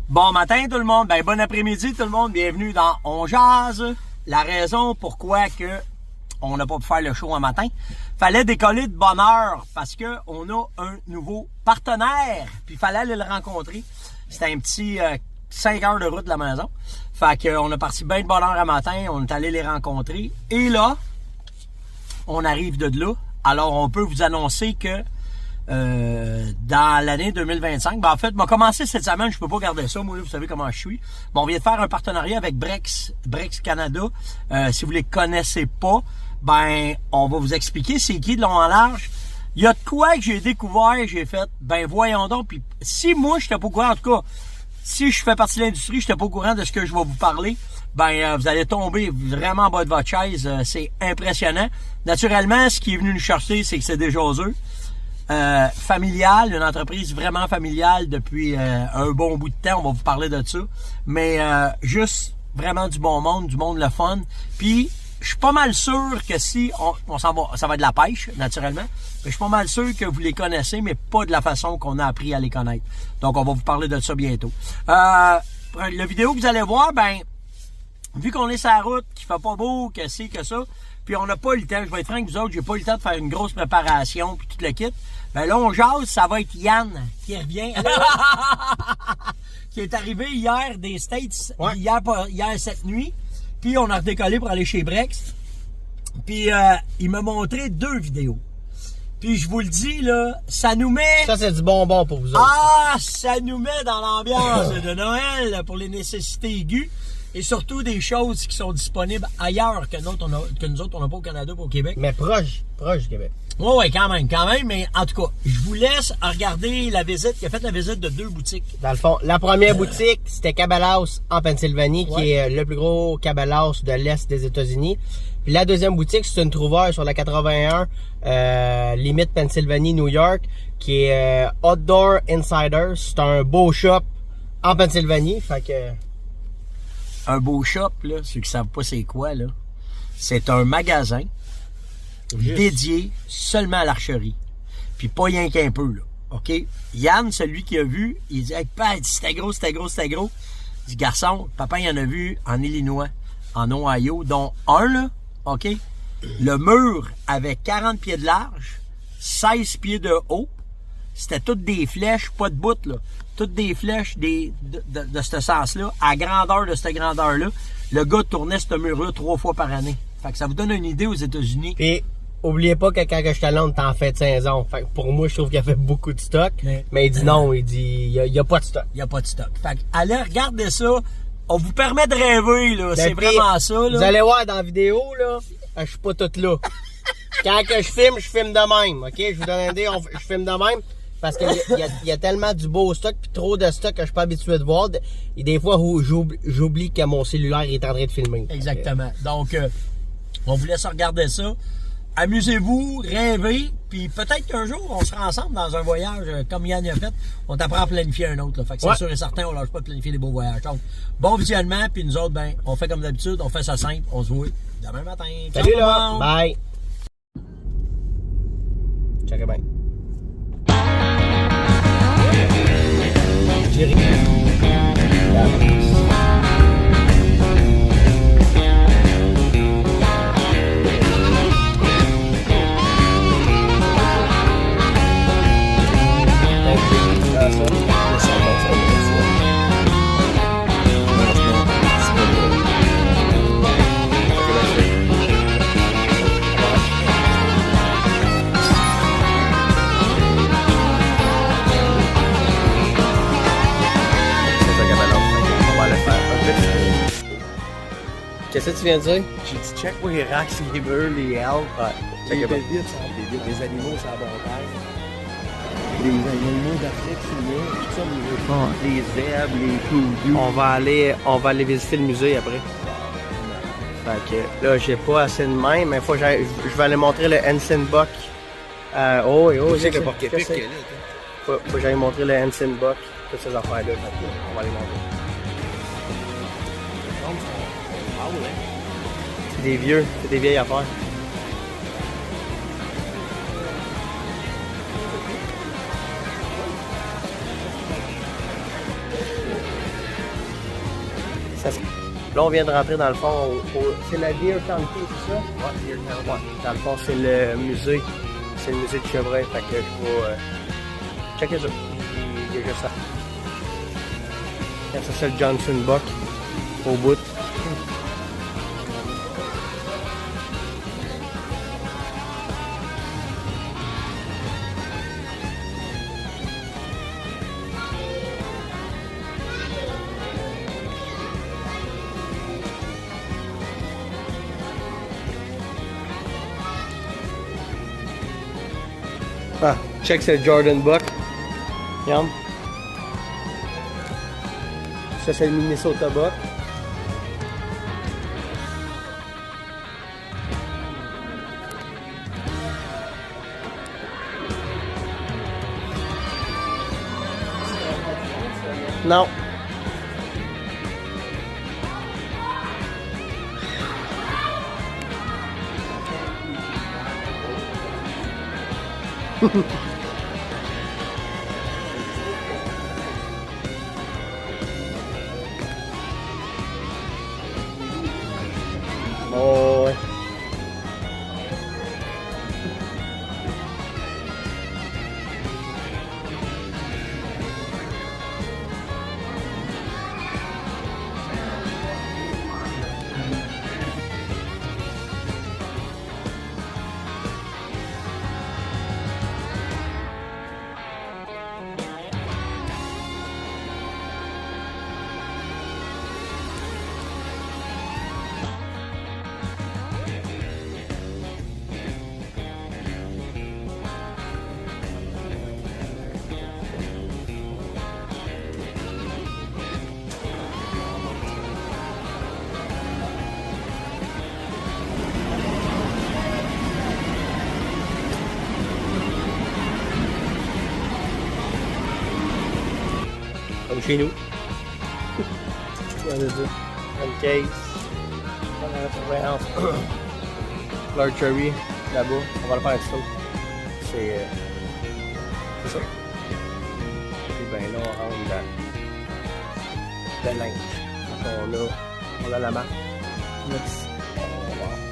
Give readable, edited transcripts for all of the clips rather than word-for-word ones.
Bon matin tout le monde, bon après-midi tout le monde, bienvenue dans On Jase. La raison pourquoi que on n'a pas pu faire le show un matin, fallait décoller de bonne heure parce que on a un nouveau partenaire, puis il fallait aller le rencontrer. C'était un petit 5 heures de route de la maison. Fait qu'on a parti bien de bonne heure un matin, on est allé les rencontrer. Et là, on arrive de là. Alors on peut vous annoncer que dans l'année 2025, en fait, m'a commencé cette semaine, je peux pas garder ça, moi, là, vous savez comment je suis. Bon, on vient de faire un partenariat avec Brex Canada. Si vous les connaissez pas, on va vous expliquer c'est qui de long en large. Il y a de quoi que j'ai découvert, j'ai fait, voyons donc, puis si moi, je n'étais pas au courant, en tout cas, si je fais partie de l'industrie, je n'étais pas au courant de ce que je vais vous parler, vous allez tomber vraiment en bas de votre chaise, c'est impressionnant. Naturellement, ce qui est venu nous chercher, c'est que c'est des jaseux. Familiale, une entreprise vraiment familiale depuis un bon bout de temps, on va vous parler de ça, mais juste vraiment du bon monde, du monde le fun, puis je suis pas mal sûr que si on s'en va, ça va être de la pêche, naturellement, mais je suis pas mal sûr que vous les connaissez, mais pas de la façon qu'on a appris à les connaître, donc on va vous parler de ça bientôt. La vidéo que vous allez voir, vu qu'on est sur la route, qu'il fait pas beau, que c'est que ça, puis on n'a pas eu le temps, je vais être franc avec vous autres, j'ai pas eu le temps de faire une grosse préparation, puis tout le kit. Là, on jase, ça va être Yann qui revient. Qui est arrivé hier des States, ouais. hier cette nuit. Puis on a redécollé pour aller chez Brex. Puis il m'a montré 2 vidéos. Puis je vous le dis, là, ça nous met... Ça, c'est du bonbon pour vous autres. Ah, ça nous met dans l'ambiance de Noël pour les nécessités aiguës. Et surtout des choses qui sont disponibles ailleurs que nous autres, on n'a pas au Canada, pas au Québec. Mais proche du Québec. Oui, quand même. Mais en tout cas, je vous laisse regarder la visite. Il a fait la visite de 2 boutiques. Dans le fond, la première boutique, c'était Cable House en Pennsylvanie, ouais, qui est le plus gros Cable House de l'Est des États-Unis. Puis la deuxième boutique, c'est une trouvaille sur la 81, limite Pennsylvanie-New York, qui est Outdoor Insiders. C'est un beau shop en Pennsylvanie. Fait que... Un beau shop, là, ceux qui savent pas c'est quoi, là, c'est un magasin dédié seulement à l'archerie. Puis pas rien qu'un peu, là. OK? Yann, celui qui a vu, il dit, hey, Pat, c'était gros. Il dit, garçon, papa, il en a vu en Illinois, en Ohio, dont un, là, OK? Le mur avait 40 pieds de large, 16 pieds de haut. C'était toutes des flèches, pas de bout, là. Toutes des flèches de ce sens-là, à grandeur de cette grandeur-là. Le gars tournait ce mur-là 3 fois par année. Fait que ça vous donne une idée aux États-Unis. Et oubliez pas que quand je suis allé, on était en fin de saison. Fait que pour moi, je trouve qu'il a fait beaucoup de stock. Mais il dit non, il dit il y a pas de stock. Il y a pas de stock. Fait que allez regarder ça. On vous permet de rêver, là. C'est vraiment ça, là. Vous allez voir dans la vidéo, là, je suis pas toute là. Quand que je filme de même. OK? Je vous donne une idée, je filme de même. Parce qu'il y a tellement du beau stock puis trop de stock que je suis pas habitué de voir. Et des fois, j'oublie que mon cellulaire est en train de filmer. Exactement. Donc, on vous laisse regarder ça. Amusez-vous, rêvez, puis peut-être qu'un jour, on sera ensemble dans un voyage comme Yann a fait. On t'apprend à planifier un autre. Là. Fait que c'est sûr et certain, on lâche pas de planifier des beaux voyages. Donc, bon visionnement, puis nous autres, on fait comme d'habitude, on fait ça simple, on se voit demain matin. Salut là! Bye! Check it bien. Jerry. Qu'est-ce que tu viens de dire? J'ai dit check pour les racks, les murs, les elfes. Les bébites sont des bébites, les animaux sur la montagne. Les animaux d'Afrique, tout ça, les zèbres, les poulous. On va aller visiter le musée après. Fait que là, j'ai pas assez de main, mais je vais aller montrer le Ensign Buck. C'est que pour Québec, faut que j'aille montrer le Ensign Buck, toutes ces affaires-là. On va les montrer. C'est des vieilles affaires. Là, on vient de rentrer dans le fond. C'est la Deer County, c'est ça? Ouais, Deer County. Ouais. Dans le fond, c'est le musée. C'est le musée du chevreuil. Fait que je vais checker ça. Il y a juste ça. Ça, c'est le Johnson Buck au bout. Ah, check c'est Jordan Buck. Regarde. Ça c'est le Minnesota Buck. Non. Oh, ouais. Comme chez nous. Regardez ça. Une case. Fleur cherry, là-bas. On va le faire avec ça. C'est ça. Et bien là, on rentre dans le linge. Donc on a la marque.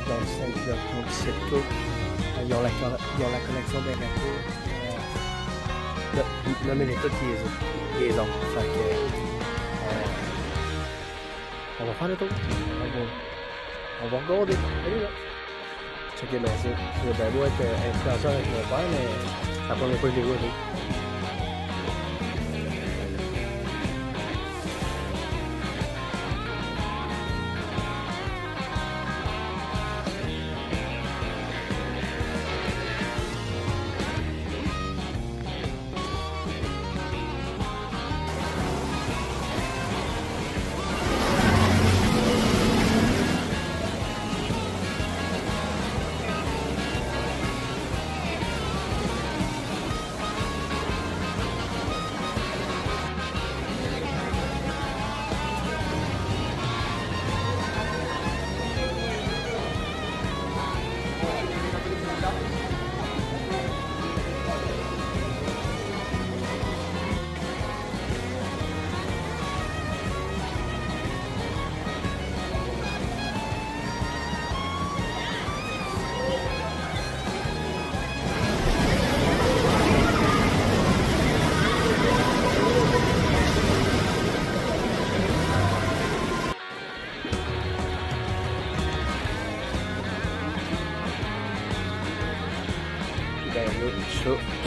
Dans le 5 donc c'est tout. Ils ont la collection des retours. Nommez-les toutes les ont. Fait que, on va faire le tour. On va regarder. Allez là. Checker bien ça. Je vais bien beau être influenceur avec mon père, mais c'est la première fois que je l'ai vu.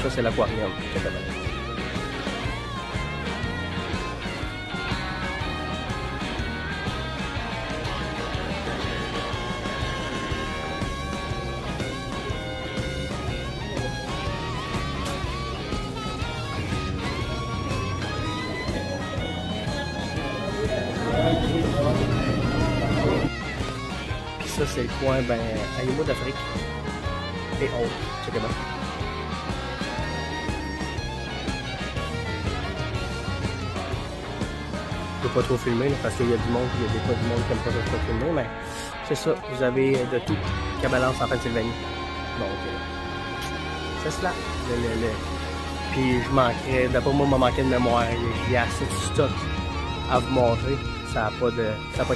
Ça c'est l'aquarium. Ça c'est le coin animaux d'Afrique et autres. Check it out. Je ne peux pas trop filmer là, parce qu'il y a du monde, il y a des fois du monde qui n'aime pas trop filmer, mais c'est ça, vous avez de tout qui balance en Pennsylvanie. Donc, c'est cela. Puis je manquerais, d'après moi, il m'a manqué de mémoire. Il y a assez de stock à vous montrer. Ça n'a pas de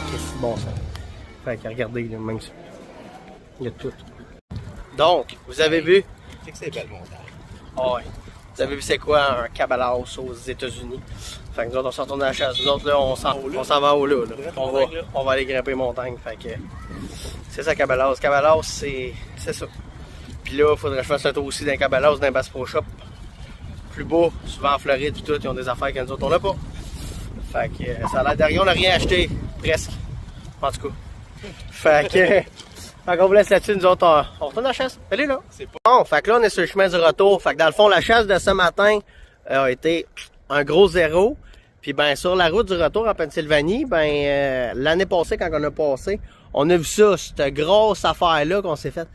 Christy de bon sens. Fait que regardez, là, même ça. Il y a tout. Donc, vous avez vu? C'est que c'est belle montagne. Oh, ouais. Vous avez vu c'est quoi un cabalas aux États-Unis? Fait que nous autres, on s'en retourne à la chasse. Nous autres, là, on s'en va au là. On va aller grimper les montagnes. Fait que c'est ça, cabalas. Cabalas, c'est ça. Puis là, il faudrait que je fasse un tour aussi d'un cabalas, d'un Bass Pro Shop. Plus beau, souvent en Floride, tout, ils ont des affaires que nous autres, on n'a pas. Fait que ça a l'air de rien, on n'a rien acheté, presque. En tout cas. Fait qu'on vous laisse là-dessus, nous autres, on retourne à la chasse. Allez là. C'est pas bon. Fait que là, on est sur le chemin du retour. Fait que dans le fond, la chasse de ce matin a été un gros zéro. Puis ben sur la route du retour en Pennsylvanie, l'année passée, quand on a passé, on a vu ça, cette grosse affaire-là qu'on s'est faite.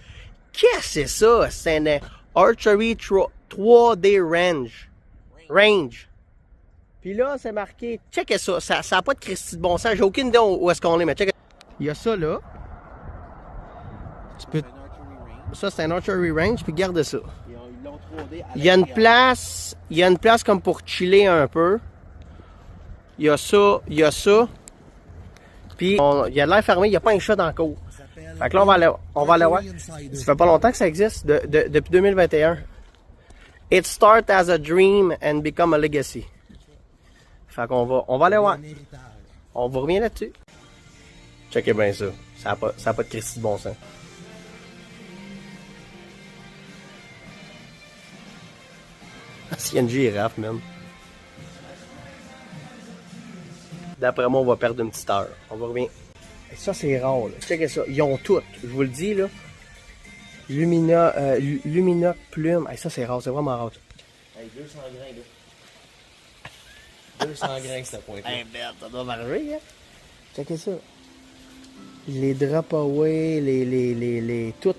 Qu'est-ce que c'est ça? C'est un Archery 3D Range. Puis là, c'est marqué, checkez ça, ça n'a pas de Christy de bon sens, j'ai aucune idée où est-ce qu'on est, mais checkez. Il y a ça là. Tu peux... Ça, c'est un Archery Range, puis garde ça. Il y a une place comme pour chiller un peu. Il y a ça. Puis, il y a de l'air fermé, il n'y a pas un chat dans le cours. Fait que là, on va aller voir. Ça fait pas longtemps que ça existe, depuis 2021. It starts as a dream and become a legacy. Fait qu'on va aller voir. On vous revient là-dessus. Checkez bien ça. Ça a pas de Christy de bon sens. S'il y a une girafe, même. D'après moi, on va perdre une petite heure. On va revenir. Et ça, c'est rare, là. Checkez ça. Ils ont tout. Je vous le dis, là. Lumina plume. Hey, ça, c'est rare. C'est vraiment rare. Hey, 200 grains, là. 200 grains, c'est point. Hey, merde, ça doit marcher, hein. Checkez ça. Les drop away, les... Tout.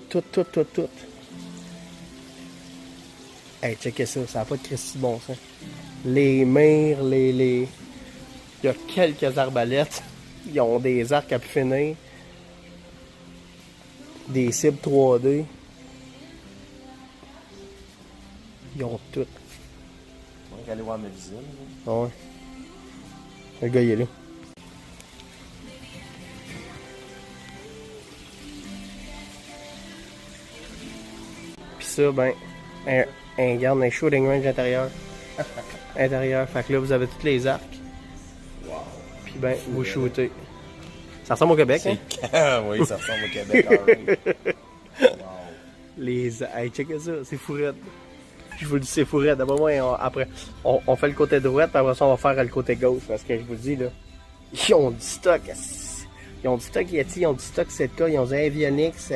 Hey, checkez ça. Ça n'a pas de Christy de bon sens. Les mires, il y a quelques arbalètes. Ils ont des arcs à pu finir. Des cibles 3D. Ils ont tout. On va aller voir ma visite. Ouais. Le gars, il est là. Pis ça, garde un shooting range intérieur. Intérieur. Fait que là, vous avez tous les arcs. Wow. Puis vous shootez. Ça ressemble au Québec, hein? Oui, ça ressemble au Québec. Wow. Hey, checkez ça, c'est fourette. Je vous le dis, c'est fourette. D'abord, moi, après, on fait le côté droite, puis après ça, on va faire le côté gauche. Parce que je vous le dis, là, ils ont du stock. Ils ont du stock Yeti, ils ont du stock 7K, ils ont du Avionics,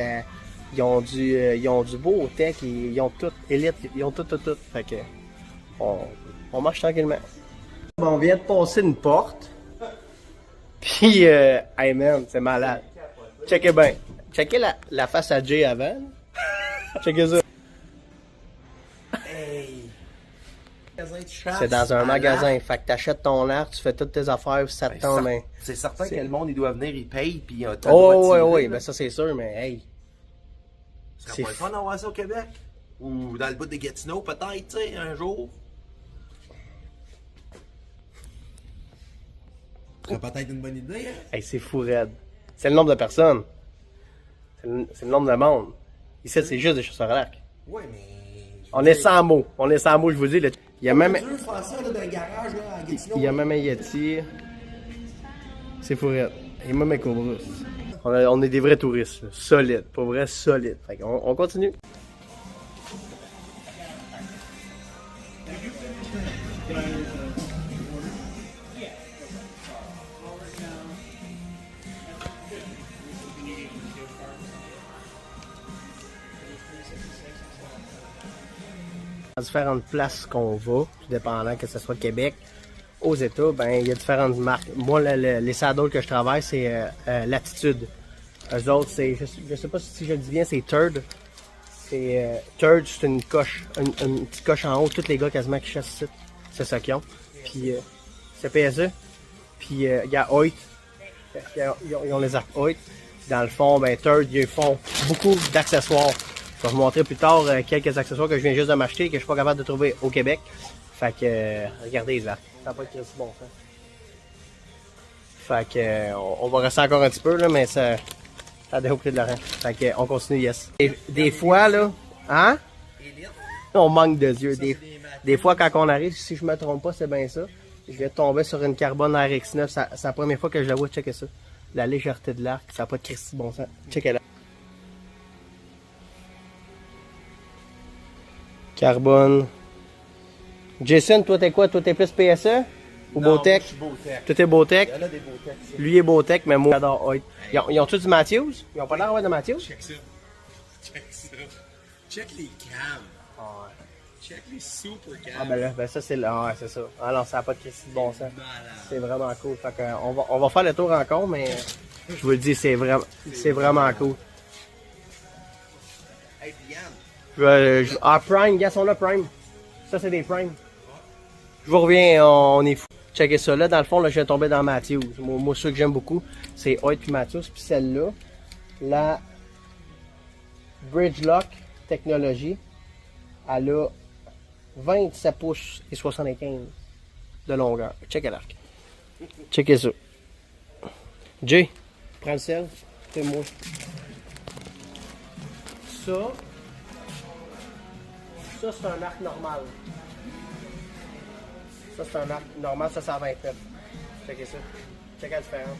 ils ont du beau tech, ils ont tout, Elite, ils ont tout. Fait que, on marche tranquillement. On vient de passer une porte. Puis, hey man, c'est malade. Checkez bien. Checkez la face à Jay avant. Checkez ça. Hey. C'est dans un magasin. Fait que t'achètes ton arc, tu fais toutes tes affaires, ça te tombe. C'est certain que le monde, il doit venir, il paye, puis t'as le Oh, droit de oui, tirer, ben ça c'est sûr, mais hey. Ce serait pas le fun d'avoir ça au Québec? Ou dans le bout de Gatineau, peut-être, tu sais, un jour? Ce serait peut-être une bonne idée, hein? Hey, c'est fou raide. C'est le nombre de personnes. C'est le nombre de monde. Ici, c'est juste des chasseurs à l'arc. Ouais, mais... On est sans mots. Je vous dis. Là. Il y a même... Je veux faire ça là, dans un garage là, à Gatineau. Il y a même un Yeti. C'est fou raide. Il y a même un Cobra. On est des vrais touristes. Là. Solides. Pour vrai, solides. Fait on continue. À différentes places qu'on va, tout dépendant que ce soit Québec, aux États, il y a différentes marques. Moi, les saddles que je travaille, c'est Latitude. Eux autres, c'est, je sais pas si je le dis bien, c'est Third. C'est Third, c'est une coche, une petite coche en haut. Tous les gars quasiment qui chassent ici, c'est ça qu'ils ont. Puis c'est PSE. Puis il y a Hoyt. Ils ont les arcs Hoyt. Dans le fond, Third, ils font beaucoup d'accessoires. Je vais vous montrer plus tard quelques accessoires que je viens juste de m'acheter et que je suis pas capable de trouver au Québec. Fait que, regardez les arcs. Ça n'a pas été aussi bon, ça. Fait que on va rester encore un petit peu là, mais ça a découpé de l'argent. Fait que on continue, yes. Des fois là, hein? On manque de yeux. Des fois quand on arrive, si je me trompe pas, c'est bien ça. Je vais tomber sur une Carbone RX9. C'est la première fois que je la vois. Checker ça. La légèreté de l'arc, ça n'a pas de Christy bon sens. Checker là. Carbone. Jason, toi t'es quoi? Toi t'es plus PSE? Ou Bowtech? Je suis Bowtech. Toi t'es Bowtech? Il y en a des Bowtech. Lui est Bowtech, mais moi j'adore Hoyt. Ils ont tous du Matthews? Ils ont pas l'air d'avoir de Matthews? Check ça. Check ça. Check les cams. Ah, Check les super cams. ah ben là, ben ça c'est là. Ouais, c'est ça. Ah non, ça n'a pas de Christy de bon sens. C'est vraiment cool. Fait que, on va faire le tour encore, mais je vous le dis, c'est vraiment cool. Hey, Diane. Prime, gars, sont là, Prime. Ça, c'est des Prime. Je vous reviens, on est fou. Checkez ça. Là, dans le fond, là, je viens de tomber dans Matthews. Moi, ceux que j'aime beaucoup, c'est Hoyt et Matthews. Puis celle-là, la Bridgelock Technology, elle a 27 pouces et 75 de longueur. Checkez l'arc. Checkez ça. Jay, prends le sel. C'est moi. Ça, c'est un arc normal. Ça, c'est un arc normal, ça, c'est à 29. Checkez ça. Checkez la différence.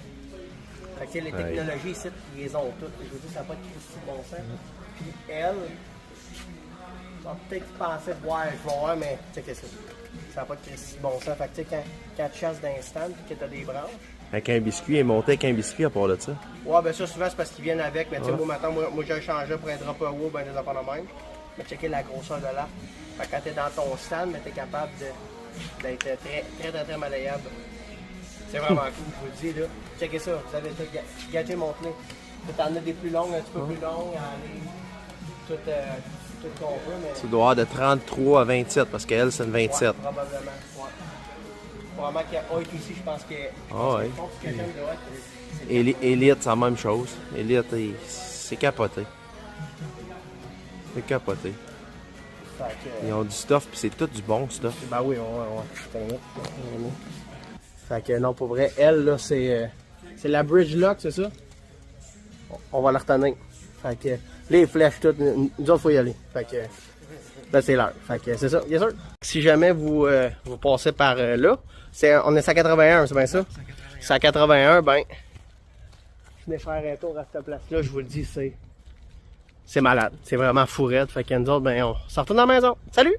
Fait que, tu sais, les technologies ici, ils les ont toutes. Je vous dis, ça n'a pas de Christy de bon sens. Puis elle, on va peut-être penser de voir, je vais voir, mais checkez ça. Ça n'a pas de Christy de bon sens. Fait que, tu sais, quand tu chasses d'instant et que tu as des branches. Avec un biscuit, il est monté avec un biscuit à part de ça. Ouais, ben ça, souvent, c'est parce qu'ils viennent avec. Mais tu sais, moi, maintenant, moi j'ai changé pour un drop a ben des affaires de même. Mais checker la grosseur de l'arc. Fait que quand tu es dans ton stand, tu es capable d'être très malléable. C'est vraiment cool, je vous le dis, là. Checkez ça, vous avez tout gâché mon clé. Tu en as des plus longues, un petit peu plus longues, tout qu'on veut, mais... Tu dois avoir de 33 à 27 parce qu'elle, c'est une 27. Ouais, probablement, ouais. Probablement qu'il y a Hoyt aussi, je pense que... Ah ouais. Je pense que quelqu'un de Hoyt, Elite, c'est la même chose. Elite, c'est capoté. C'est capoté. fait que, Ils ont du stuff, puis c'est tout du bon stuff. ben oui, ouais. Fait que non, pour vrai, elle, là, c'est la Bridgelock, c'est ça? On va la retenir. Fait que les flèches, toutes, nous autres, faut y aller. Fait que là, c'est l'heure. Fait que c'est ça, bien sûr. Si jamais vous passez par là, on est 181, c'est bien ça? 181, ben, venez faire un tour à cette place-là, je vous le dis, c'est malade. C'est vraiment fourette. Fait que nous autres, ben, on se retourne dans la maison. Salut!